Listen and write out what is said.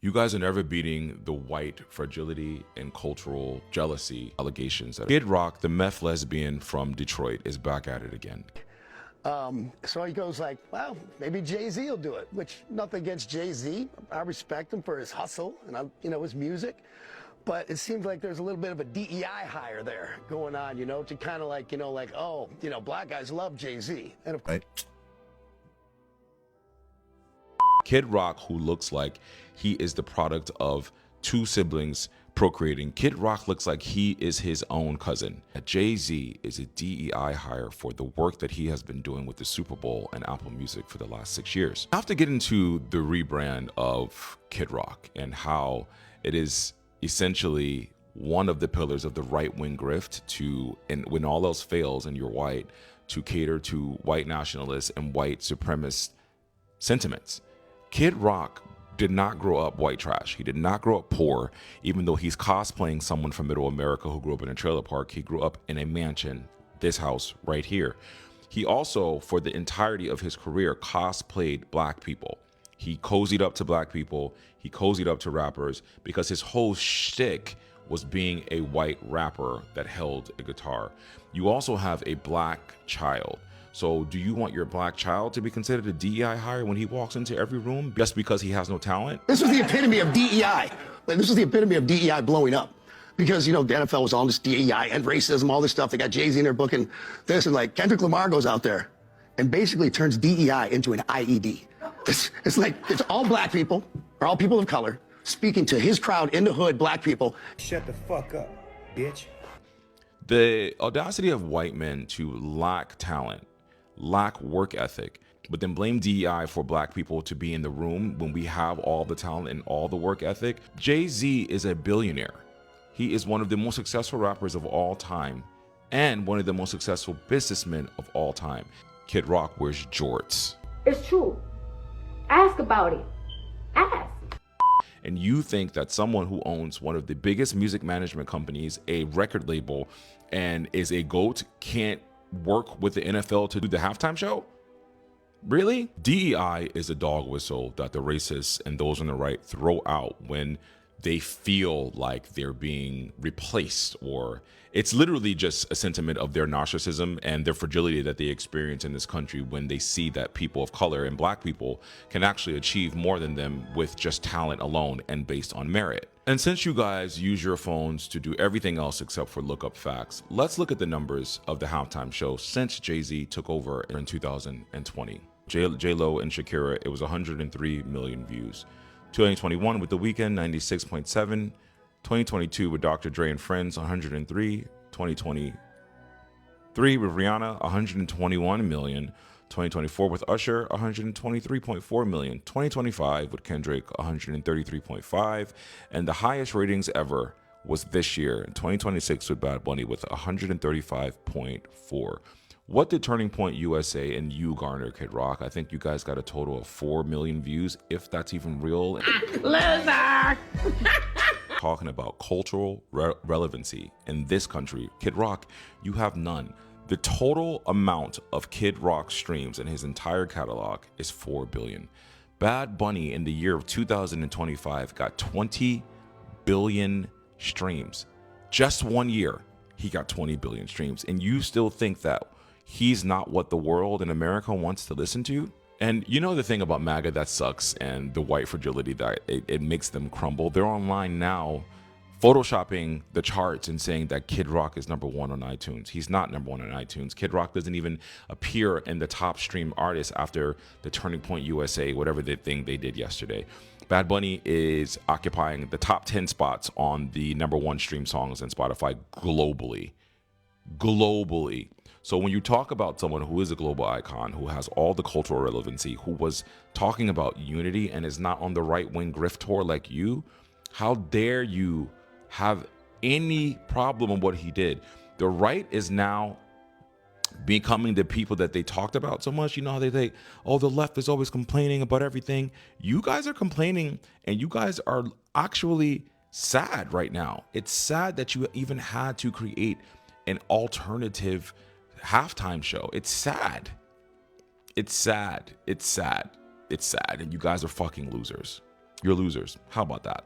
You guys are never beating the white fragility and cultural jealousy allegations. Kid Rock, the meth lesbian from Detroit, is back at it again. So he goes like, well, maybe Jay-Z will do it, which nothing against Jay-Z. I respect him for his hustle and, his music. But it seems like there's a little bit of a DEI hire there going on, to kind of like, black guys love Jay-Z. And of course, Kid Rock, who looks like he is the product of two siblings procreating. Kid Rock looks like he is his own cousin. Jay-Z is a DEI hire for the work that he has been doing with the Super Bowl and Apple Music for the last 6 years. I have to get into the rebrand of Kid Rock and how it is essentially one of the pillars of the right-wing grift to, and when all else fails and you're white, to cater to white nationalists and white supremacist sentiments. Kid Rock did not grow up white trash. He did not grow up poor, even though he's cosplaying someone from middle America who grew up in a trailer park. He grew up in a mansion, this house right here. He also, for the entirety of his career, cosplayed black people. He cozied up to black people. He cozied up to rappers because his whole shtick was being a white rapper that held a guitar. You also have a black child. So do you want your black child to be considered a DEI hire when he walks into every room just because he has no talent? this was the epitome of DEI. This was the epitome of DEI blowing up. Because, the NFL was all this DEI and racism, all this stuff. They got Jay-Z in there booking this, and like Kendrick Lamar goes out there and basically turns DEI into an IED. It's like, it's all black people, or all people of color, speaking to his crowd in the hood, black people. Shut the fuck up, bitch. The audacity of white men to lack talent, lack work ethic, but then blame DEI for black people to be in the room when we have all the talent and all the work ethic. Jay-Z is a billionaire. He is one of the most successful rappers of all time and one of the most successful businessmen of all time. Kid Rock wears jorts. It's true. Ask about it. Ask. And you think that someone who owns one of the biggest music management companies, a record label, and is a GOAT can't work with the NFL to do the halftime show? Really? DEI is a dog whistle that the racists and those on the right throw out when they feel like they're being replaced, or it's literally just a sentiment of their narcissism and their fragility that they experience in this country when they see that people of color and black people can actually achieve more than them with just talent alone and based on merit. And since you guys use your phones to do everything else except for look up facts, let's look at the numbers of the halftime show since Jay-Z took over in 2020. J-Lo and Shakira, it was 103 million views. 2021 with The Weeknd, 96.7. 2022 with Dr. Dre and Friends, 103. 2023 with Rihanna, 121 million. 2024 with Usher, 123.4 million. 2025 with Kendrick, 133.5. And the highest ratings ever was this year, in 2026 with Bad Bunny with 135.4. What did Turning Point USA and you garner, Kid Rock? I think you guys got a total of 4 million views, if that's even real. Loser! Talking about cultural relevancy in this country, Kid Rock, you have none. The total amount of Kid Rock streams in his entire catalog is 4 billion. Bad Bunny in the year of 2025 got 20 billion streams. Just 1 year, he got 20 billion streams. And you still think that he's not what the world in America wants to listen to? And you know the thing about MAGA that sucks and the white fragility that it makes them crumble? They're online now photoshopping the charts and saying that Kid Rock is number one on iTunes. He's not number one on iTunes. Kid Rock doesn't even appear in the top stream artists after the Turning Point USA, whatever the thing they did yesterday. Bad Bunny is occupying the top 10 spots on the number one stream songs in Spotify globally. Globally. So when you talk about someone who is a global icon, who has all the cultural relevancy, who was talking about unity and is not on the right-wing grift tour like you, how dare you have any problem with what he did? The right is now becoming the people that they talked about so much. You know how they say, oh, the left is always complaining about everything. You guys are complaining, and you guys are actually sad right now. It's sad that you even had to create an alternative halftime show. It's sad. It's sad. It's sad. It's sad. And you guys are fucking losers. You're losers. How about that?